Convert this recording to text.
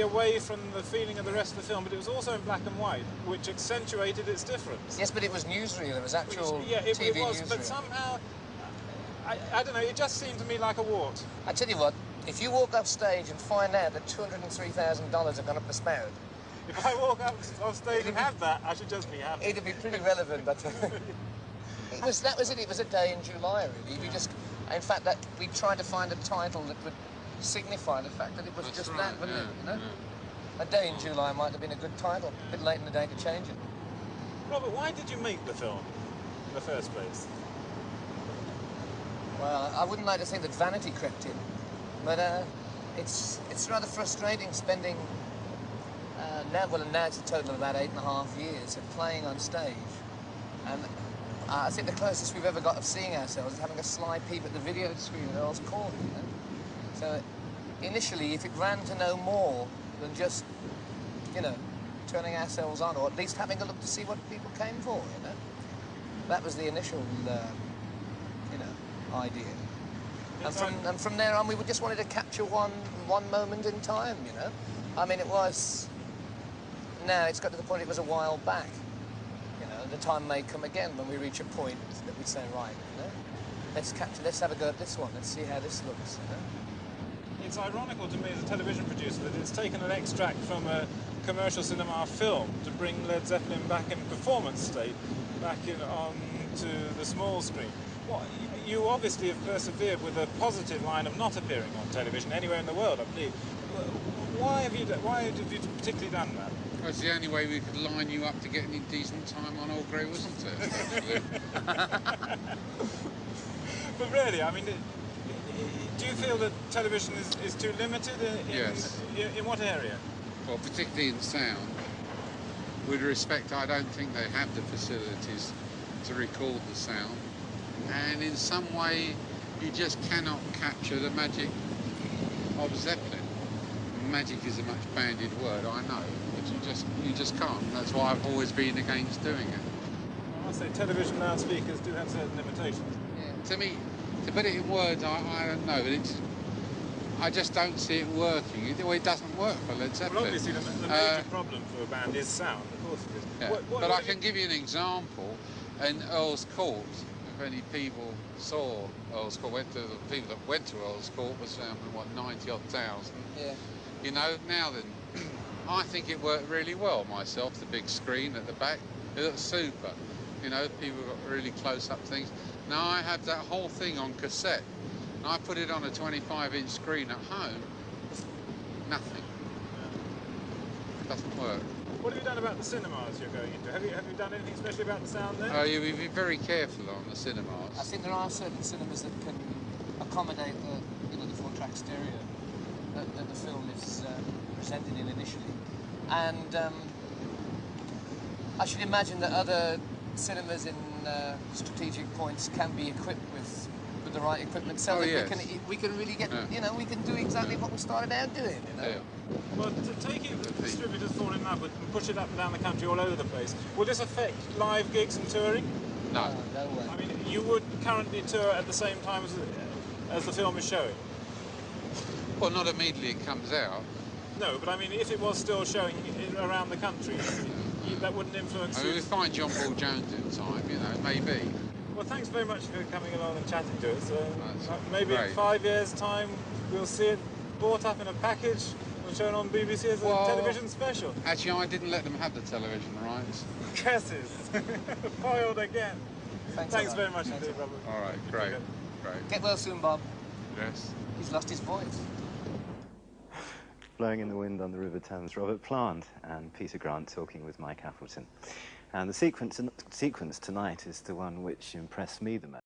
away from the feeling of the rest of the film, but it was also in black and white, which accentuated its difference. Yes, but it was newsreel. There was actual it was, newsreel. but somehow, I don't know, it just seemed to me like a wart. I tell you what, if you walk off stage and find out that $203,000 have gone up the spout... If I walk up off stage and have that, I should just be happy. It'd be pretty relevant, but... that was it. It was a day in July, really. We just... In fact, that we tried to find a title that would signify the fact that it was just that, wouldn't it? You know? A day in July might have been a good title. A bit late in the day to change it. Robert, why did you make the film in the first place? Well, I wouldn't like to think that vanity crept in, but it's rather frustrating spending now it's a total of about 8.5 years of playing on stage, and I think the closest we've ever got of seeing ourselves is having a sly peep at the video screen at Earl's Court. You know? So initially, if it ran to no more than just, you know, turning ourselves on, or at least having a look to see what people came for, you know, that was the initial, you know, idea. And from there on, we just wanted to capture one moment in time, you know. I mean, it was... Now it's got to the point it was a while back. You know, the time may come again when we reach a point that we say, right, you know, let's have a go at this one. Let's see how this looks, you know. It's ironical to me as a television producer that it's taken an extract from a commercial cinema film to bring Led Zeppelin back in performance state, back onto the small screen. Well, you obviously have persevered with a positive line of not appearing on television anywhere in the world, I believe. Why have you particularly done that? Well, it's the only way we could line you up to get any decent time on All Grey, wasn't it? But really, I mean, do you feel that television is too limited Yes. In what area? Well, particularly in sound. With respect, I don't think they have the facilities to record the sound. And in some way, you just cannot capture the magic of Zeppelin. Magic is a much bandied word, I know, but you just can't. That's why I've always been against doing it. Well, I say television loudspeakers do have certain limitations. Yeah. To me, to put it in words, I don't know, but I just don't see it working. It doesn't work for Led Zeppelin. Well, obviously, the major problem for a band is sound, of course it is. Yeah. But I can give you an example. In Earl's Court, if any people saw Earl's Court, the people that went to Earl's Court was found in, what, 90-odd thousand. Yeah. You know, now then, I think it worked really well myself, the big screen at the back. It looked super. You know, people got really close-up things. Now I have that whole thing on cassette, and I put it on a 25-inch screen at home. Nothing. It doesn't work. What have you done about the cinemas you're going into? Have you done anything special about the sound there? Oh, you be very careful on the cinemas. I think there are certain cinemas that can accommodate the 4-track stereo that the film is presented in initially, and I should imagine that other cinemas in strategic points can be equipped with the right equipment, so that we can really get, you know, we can do exactly what we started out doing, you know. Yeah. Well, to take it that distributors fall in love with and push it up and down the country all over the place, will this affect live gigs and touring? No. No way. I mean, you would currently tour at the same time as the film is showing? Well, not immediately it comes out. No, but I mean, if it was still showing around the country, that wouldn't influence you? I mean, we find John Paul Jones in time, you know, maybe. Well, thanks very much for coming along and chatting to us. Maybe great. in 5 years' time, we'll see it brought up in a package and shown on BBC as a television special. Actually, I didn't let them have the television rights. Curses! Foiled again. Thanks very much indeed, Robert. All right, great. Get well soon, Bob. Yes. He's lost his voice. Blowing in the Wind on the River Thames, Robert Plant and Peter Grant talking with Mike Appleton. And the sequence tonight is the one which impressed me the most.